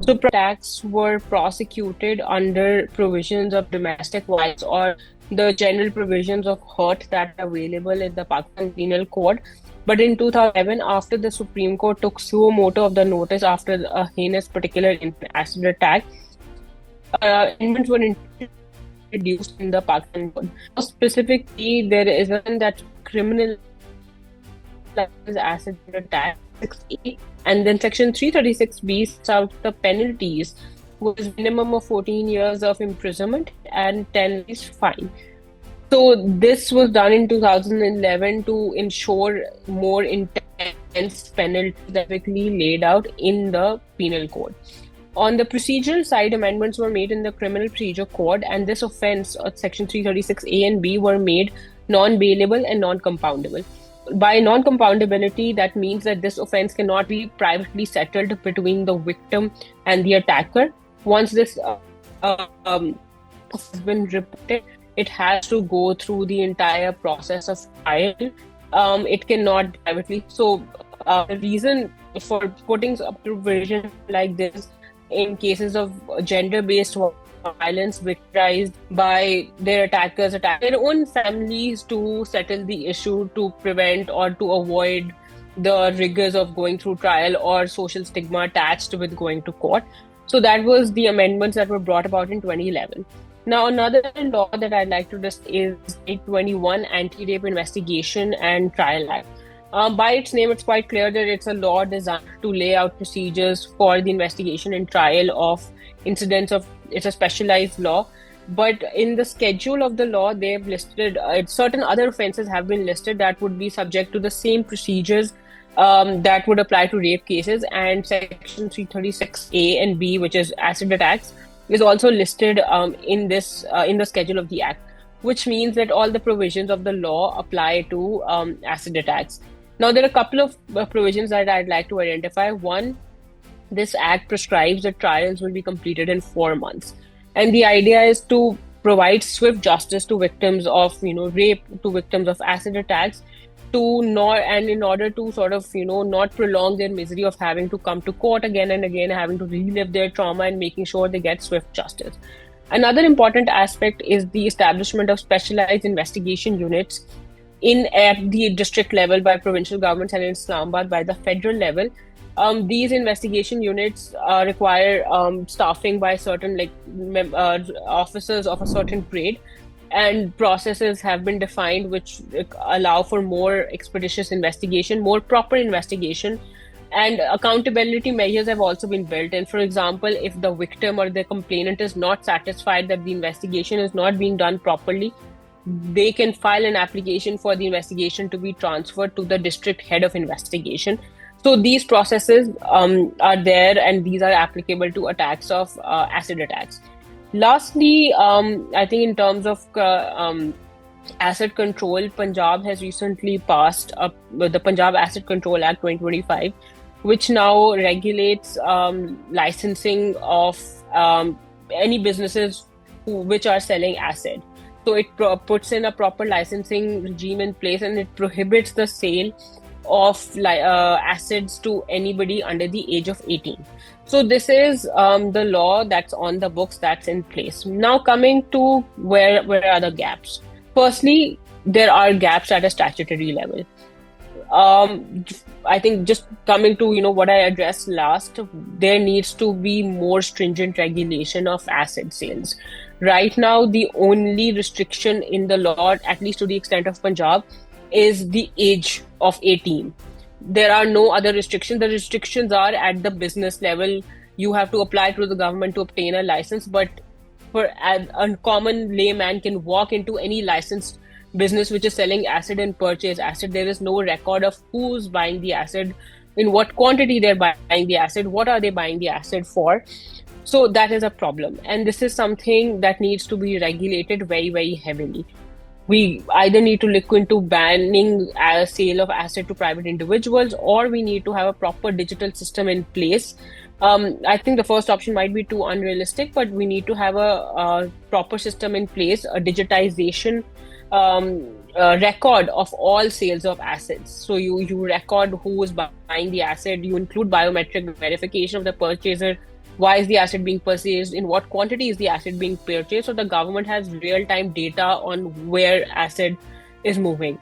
So attacks were prosecuted under provisions of domestic violence or the general provisions of hurt that are available in the Pakistan Penal Code. But in 2011, after the Supreme Court took suo motu of the notice after a heinous particular acid attack, amendments were introduced in the Pakistan Code. Specifically, there is one that criminal acid attack 6A, and then Section 336B sets out the penalties, was minimum of 14 years of imprisonment and 10 years fine. So this was done in 2011 to ensure more intense penalties specifically laid out in the penal code. On the procedural side, amendments were made in the Criminal Procedure Code, and this offence, Section 336A and B, were made non-bailable and non-compoundable. By non-compoundability, that means that this offence cannot be privately settled between the victim and the attacker. Once this has been reported, it has to go through the entire process of trial. It cannot be privately. So the reason for putting a provision like this in cases of gender-based violence victimized by their attackers attack their own families to settle the issue, to prevent or to avoid the rigors of going through trial or social stigma attached with going to court. So that was the amendments that were brought about in 2011. Now, another law that I'd like to discuss is 821 Anti-Rape Investigation and Trial Act. By its name, it's quite clear that it's a law designed to lay out procedures for the investigation and trial of incidents of. It's a specialized law, but in the schedule of the law, they've listed certain other offences have been listed that would be subject to the same procedures that would apply to rape cases. And Section 336A and B, which is acid attacks, is also listed in the schedule of the Act, which means that all the provisions of the law apply to acid attacks. Now, there are a couple of provisions that I'd like to identify. One, this Act prescribes that trials will be completed in 4 months. And the idea is to provide swift justice to victims of, rape, to victims of acid attacks, in order to sort of, not prolong their misery of having to come to court again and again, having to relive their trauma, and making sure they get swift justice. Another important aspect is the establishment of specialized investigation units at the district level by provincial governments and in Islamabad by the federal level. These investigation units require staffing by certain officers of a certain grade, and processes have been defined which allow for more expeditious investigation, more proper investigation, and accountability measures have also been built in. For example, if the victim or the complainant is not satisfied that the investigation is not being done properly, they can file an application for the investigation to be transferred to the district head of investigation. So these processes are there, and these are applicable to attacks of acid attacks. Lastly, I think in terms of acid control, Punjab has recently passed the Punjab Acid Control Act 2025, which now regulates licensing of any businesses which are selling acid. So it puts in a proper licensing regime in place, and it prohibits the sale of acids to anybody under the age of 18. So this is the law that's on the books, that's in place. Now coming to where are the gaps. Firstly, there are gaps at a statutory level. I think just coming to what I addressed last, there needs to be more stringent regulation of acid sales. Right now, the only restriction in the law, at least to the extent of Punjab, is the age of 18. There are no other restrictions. The restrictions are at the business level. You have to apply to the government to obtain a license, but a common layman can walk into any licensed business which is selling acid and purchase acid. There is no record of who's buying the acid, in what quantity they're buying the acid, what are they buying the acid for. So that is a problem, and this is something that needs to be regulated very, very heavily. We either need to look into banning sale of acid to private individuals, or we need to have a proper digital system in place. I think the first option might be too unrealistic, but we need to have a proper system in place, a digitization record of all sales of acids. So you record who is buying the acid, you include biometric verification of the purchaser, why is the asset being purchased, in what quantity is the asset being purchased. So the government has real-time data on where asset is moving.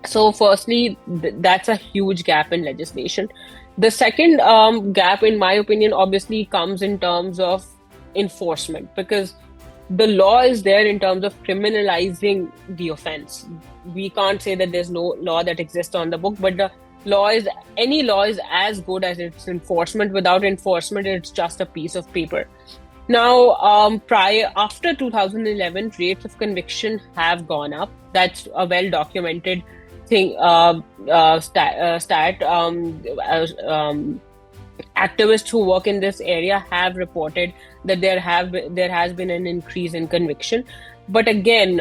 So firstly, that's a huge gap in legislation. The second gap, in my opinion, obviously comes in terms of enforcement, because the law is there in terms of criminalizing the offense. We can't say that there's no law that exists on the book, but the law is any law is as good as its enforcement. Without enforcement, it's just a piece of paper. Now, after 2011, rates of conviction have gone up. That's a well documented thing. Stat. Activists who work in this area have reported that there has been an increase in conviction. But again,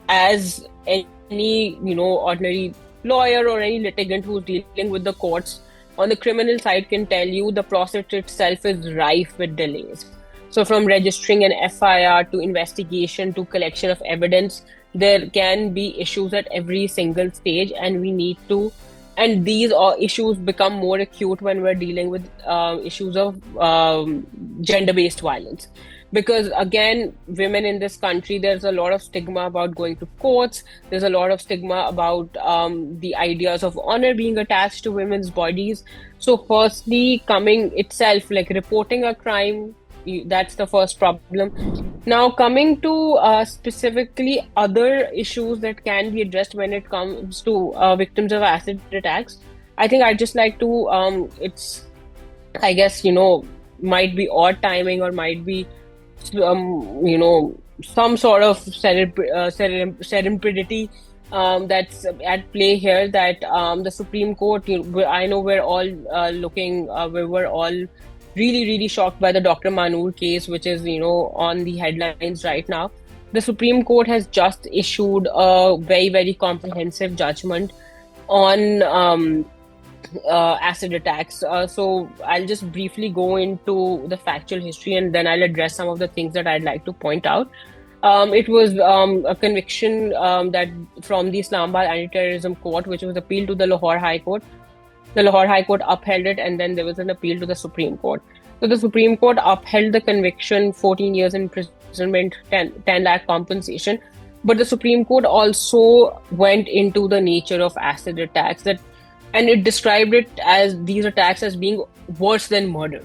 as any ordinary lawyer or any litigant who's dealing with the courts on the criminal side can tell you, the process itself is rife with delays. So from registering an FIR to investigation to collection of evidence, there can be issues at every single stage, and we need to. And these issues become more acute when we're dealing with issues of gender-based violence. Because again, women in this country, there's a lot of stigma about going to courts. There's a lot of stigma about the ideas of honor being attached to women's bodies. So firstly, coming itself, like reporting a crime, that's the first problem. Now, coming to specifically other issues that can be addressed when it comes to victims of acid attacks, I think I'd just like to, I guess, might be odd timing, or might be, some sort of serendipity that's at play here, that the Supreme Court, I know we're all we were all really, really shocked by the Dr. Manur case, which is, on the headlines right now. The Supreme Court has just issued a very, very comprehensive judgment on acid attacks. So I'll just briefly go into the factual history, and then I'll address some of the things that I'd like to point out. It was a conviction that from the Islamabad Anti-Terrorism Court, which was appealed to the Lahore High Court. The Lahore High Court upheld it, and then there was an appeal to the Supreme Court. So the Supreme Court upheld the conviction, 14 years imprisonment, 10 lakh compensation. But the Supreme Court also went into the nature of acid attacks, and it described it as these attacks as being worse than murder.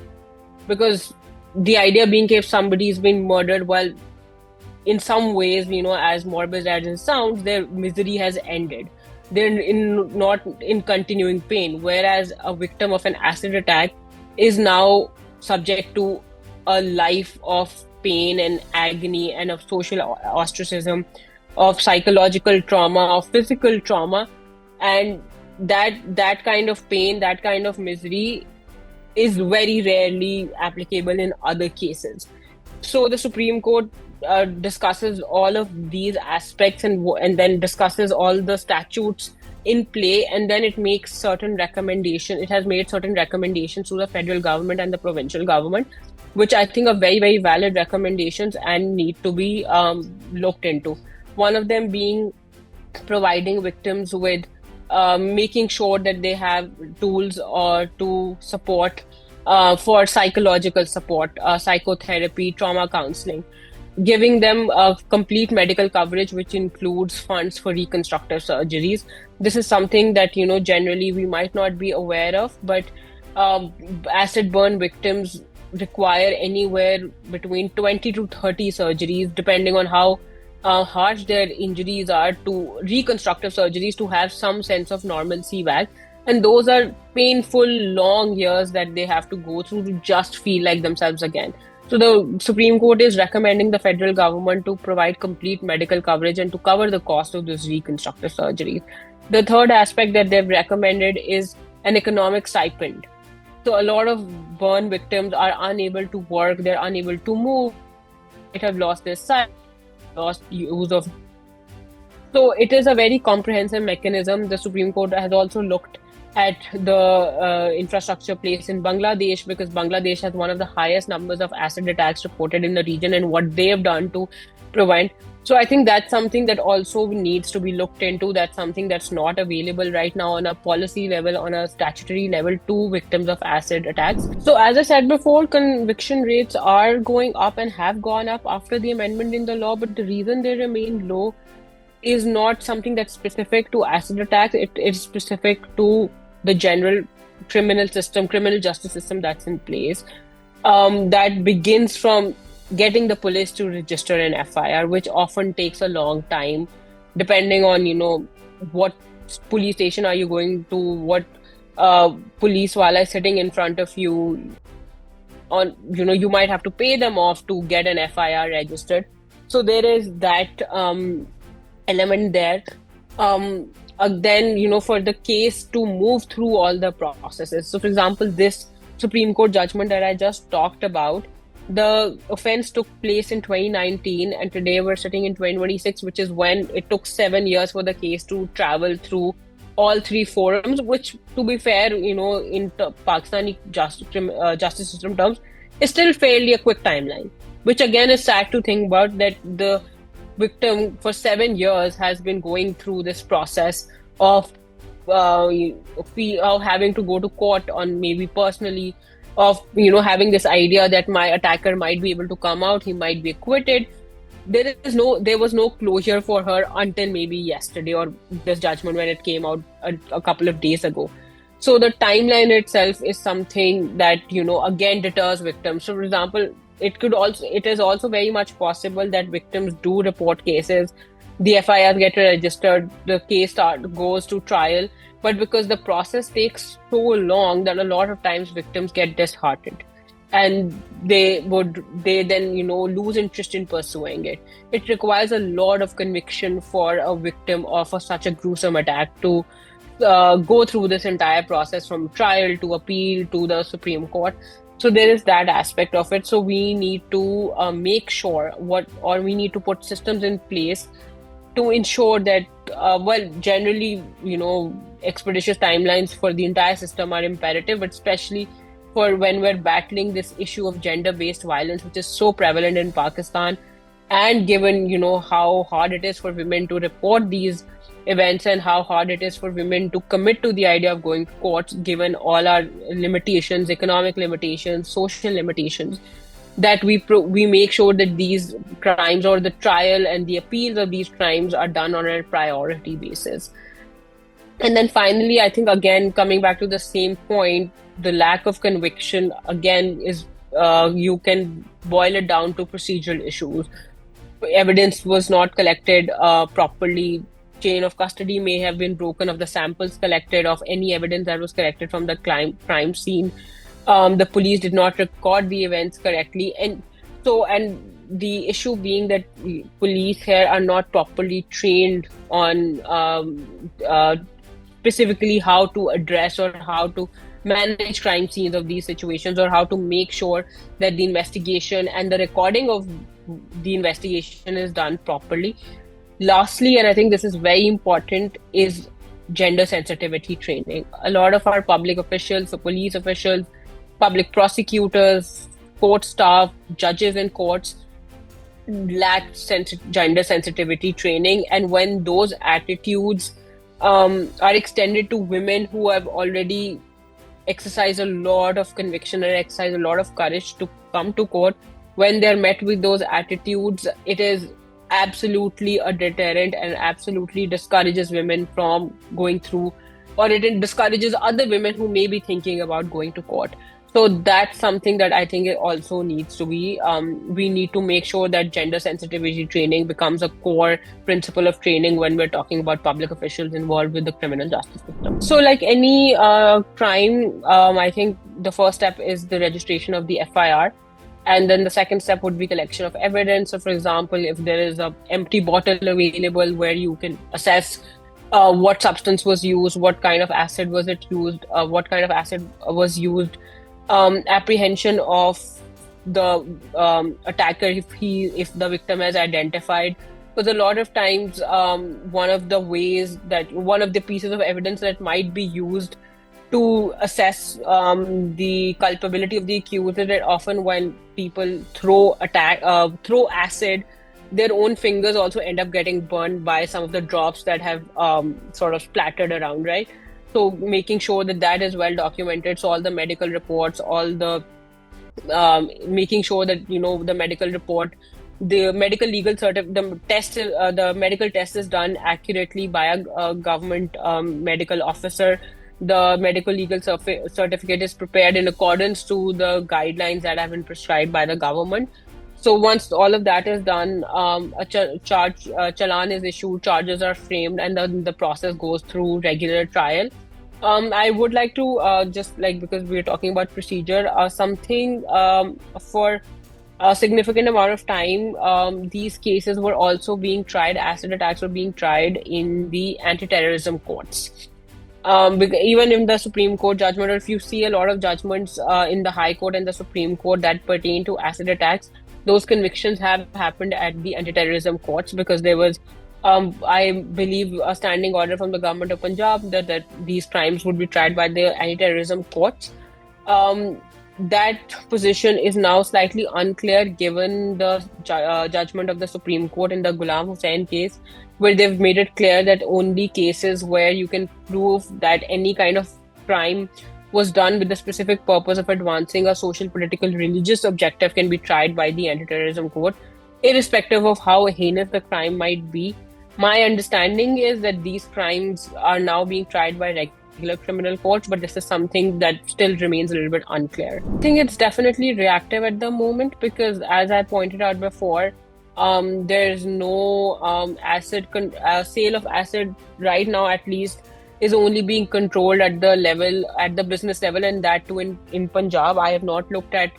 Because the idea being, if somebody is being murdered, well, in some ways, as morbid as it sounds, their misery has ended. They're not in continuing pain, whereas a victim of an acid attack is now subject to a life of pain and agony and of social ostracism, of psychological trauma, of physical trauma, and that kind of pain, that kind of misery is very rarely applicable in other cases. So the Supreme Court discusses all of these aspects, and then discusses all the statutes in play, and then it makes certain recommendations. It has made certain recommendations to the federal government and the provincial government, which I think are very, very valid recommendations and need to be looked into. One of them being providing victims with making sure that they have tools or to support for psychological support, psychotherapy, trauma counseling, giving them complete medical coverage, which includes funds for reconstructive surgeries. This is something that, generally we might not be aware of, but acid burn victims require anywhere between 20 to 30 surgeries, depending on how harsh their injuries are, to reconstructive surgeries, to have some sense of normalcy back. And those are painful, long years that they have to go through to just feel like themselves again. So the Supreme Court is recommending the federal government to provide complete medical coverage and to cover the cost of this reconstructive surgery. The third aspect that they've recommended is an economic stipend. So a lot of burn victims are unable to work, they're unable to move, might have lost their sight, lost use of. So it is a very comprehensive mechanism. The Supreme Court has also looked at the infrastructure placed in Bangladesh, because Bangladesh has one of the highest numbers of acid attacks reported in the region, and what they have done to prevent. So I think that's something that also needs to be looked into. That's something that's not available right now on a policy level, on a statutory level to victims of acid attacks. So as I said before, conviction rates are going up and have gone up after the amendment in the law, but the reason they remain low is not something that's specific to acid attacks. It is specific to the general criminal system, criminal justice system that's in place. That begins from getting the police to register an FIR, which often takes a long time, depending on, what police station are you going to, what police wala is sitting in front of you. On, you might have to pay them off to get an FIR registered. So there is that element there. Then, for the case to move through all the processes. So, for example, this Supreme Court judgment that I just talked about, the offense took place in 2019, and today we're sitting in 2026, which is when it took 7 years for the case to travel through all three forums, which, to be fair, in Pakistani justice system terms, is still fairly a quick timeline, which again is sad to think about, that the victim for 7 years has been going through this process of having to go to court on maybe personally, of having this idea that my attacker might be able to come out, he might be acquitted. There was no closure for her until maybe yesterday, or this judgment when it came out a couple of days ago. So the timeline itself is something that again deters victims. So, for example, it is also very much possible that victims do report cases, the FIRs get registered, the case goes to trial, but because the process takes so long, that a lot of times victims get disheartened, and they then lose interest in pursuing it. It requires a lot of conviction for a victim of such a gruesome attack to go through this entire process, from trial to appeal to the Supreme Court. So there is that aspect of it. So we need to make sure we need to put systems in place to ensure that, generally, expeditious timelines for the entire system are imperative, but especially for when we're battling this issue of gender-based violence, which is so prevalent in Pakistan, and given, how hard it is for women to report these events, and how hard it is for women to commit to the idea of going to courts, given all our limitations, economic limitations, social limitations, that we make sure that these crimes, or the trial and the appeals of these crimes, are done on a priority basis. And then finally, I think, again, coming back to the same point, the lack of conviction, again, is you can boil it down to procedural issues. Evidence was not collected properly. Chain of custody may have been broken of the samples collected, of any evidence that was collected from the crime scene. The police did not record the events correctly. And the issue being that police here are not properly trained on specifically how to address or how to manage crime scenes of these situations, or how to make sure that the investigation and the recording of the investigation is done properly. Lastly, and I think this is very important, is gender sensitivity training. A lot of our public officials, so police officials, public prosecutors, court staff, judges in courts, lack gender sensitivity training. And when those attitudes are extended to women who have already exercised a lot of conviction and exercised a lot of courage to come to court, when they're met with those attitudes, it is absolutely a deterrent and absolutely discourages women from going through, or it discourages other women who may be thinking about going to court. So that's something that I think it also needs to be. We need to make sure that gender sensitivity training becomes a core principle of training when we're talking about public officials involved with the criminal justice system. So like any crime, I think the first step is the registration of the FIR. And then the second step would be collection of evidence. So for example, if there is an empty bottle available where you can assess what substance was used, what kind of acid was it used, what kind of acid was used, apprehension of the attacker if the victim has identified. Because a lot of times one of the pieces of evidence that might be used to assess the culpability of the accused is that often when people throw acid their own fingers also end up getting burned by some of the drops that have sort of splattered around, right? So making sure that that is well documented. So all the medical reports, all the making sure that the medical report, the medical legal the test, the medical test is done accurately by a government medical officer. The medical legal certificate is prepared in accordance to the guidelines that have been prescribed by the government. So once all of that is done, a challan is issued, charges are framed, and then the process goes through regular trial. I would like to just like, because we're talking about procedure, something for a significant amount of time, these cases were also being tried, acid attacks were being tried in the anti-terrorism courts. Because even in the Supreme Court judgment, or if you see a lot of judgments in the High Court and the Supreme Court that pertain to acid attacks, those convictions have happened at the anti-terrorism courts, because there was, I believe, a standing order from the government of Punjab that these crimes would be tried by the anti-terrorism courts. That position is now slightly unclear given the judgment of the Supreme Court in the Ghulam Hussain case, where they've made it clear that only cases where you can prove that any kind of crime was done with the specific purpose of advancing a social, political, religious objective can be tried by the anti-terrorism court, irrespective of how heinous the crime might be. My understanding is that these crimes are now being tried by regular criminal courts, but this is something that still remains a little bit unclear. I think it's definitely reactive at the moment because, as I pointed out before, there's no sale of acid right now, at least, is only being controlled at the business level, and that too in Punjab. I have not looked at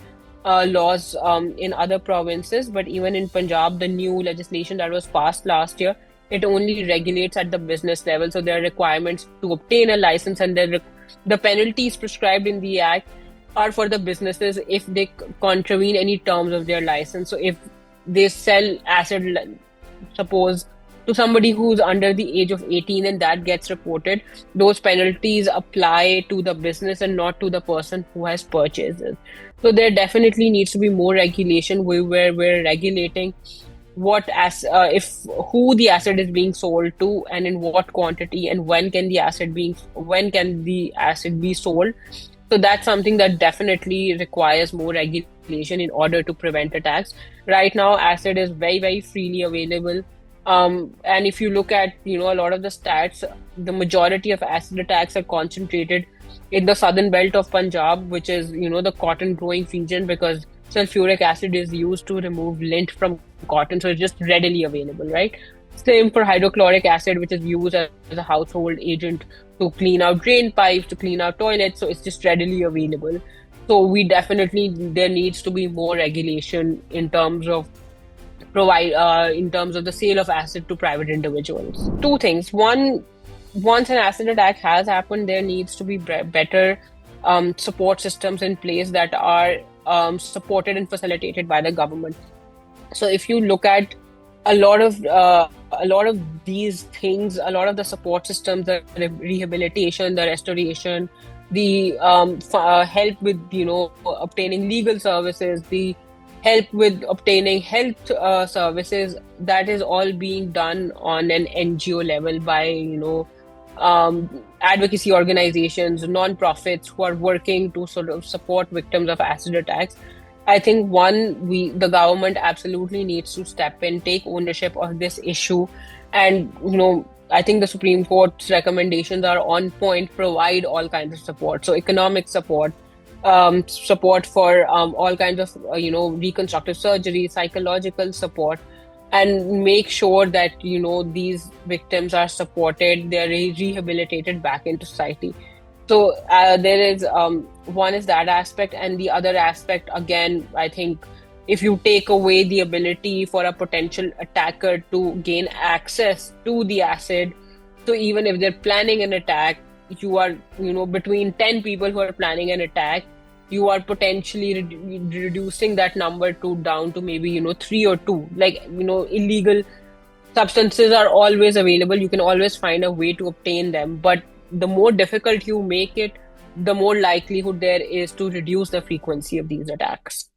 laws in other provinces, but even in Punjab, the new legislation that was passed last year, it only regulates at the business level. So there are requirements to obtain a license, and the penalties prescribed in the act are for the businesses if they contravene any terms of their license. So if they sell acid, suppose, to somebody who's under the age of 18 and that gets reported, those penalties apply to the business and not to the person who has purchased it. So there definitely needs to be more regulation where we're regulating who the acid is being sold to and in what quantity, and when can the acid be sold. So that's something that definitely requires more regulation in order to prevent attacks. Right now, acid is very, very freely available. And if you look at, a lot of the stats, the majority of acid attacks are concentrated in the southern belt of Punjab, which is, the cotton growing region, because sulfuric acid is used to remove lint from cotton. So it's just readily available, right? Same for hydrochloric acid, which is used as a household agent to clean out drain pipes, to clean out toilets. So it's just readily available. So there needs to be more regulation in terms of the sale of acid to private individuals. Two things. One, once an acid attack has happened, there needs to be better support systems in place that are supported and facilitated by the government. So if you look at a lot of these things, a lot of the support systems, the rehabilitation, the restoration, the help with obtaining legal services, the help with obtaining health services, that is all being done on an NGO level by advocacy organizations, non-profits who are working to sort of support victims of acid attacks. I think the government absolutely needs to step in, take ownership of this issue, and I think the Supreme Court's recommendations are on point. Provide all kinds of support, so economic support, support for all kinds of reconstructive surgery, psychological support, and make sure that these victims are supported, they're rehabilitated back into society. So there is one is that aspect, and the other aspect, again, I think if you take away the ability for a potential attacker to gain access to the acid, so even if they're planning an attack, you are between 10 people who are planning an attack, you are potentially reducing that number down to maybe 3 or 2. Like illegal substances are always available, you can always find a way to obtain them, but the more difficult you make it, the more likelihood there is to reduce the frequency of these attacks.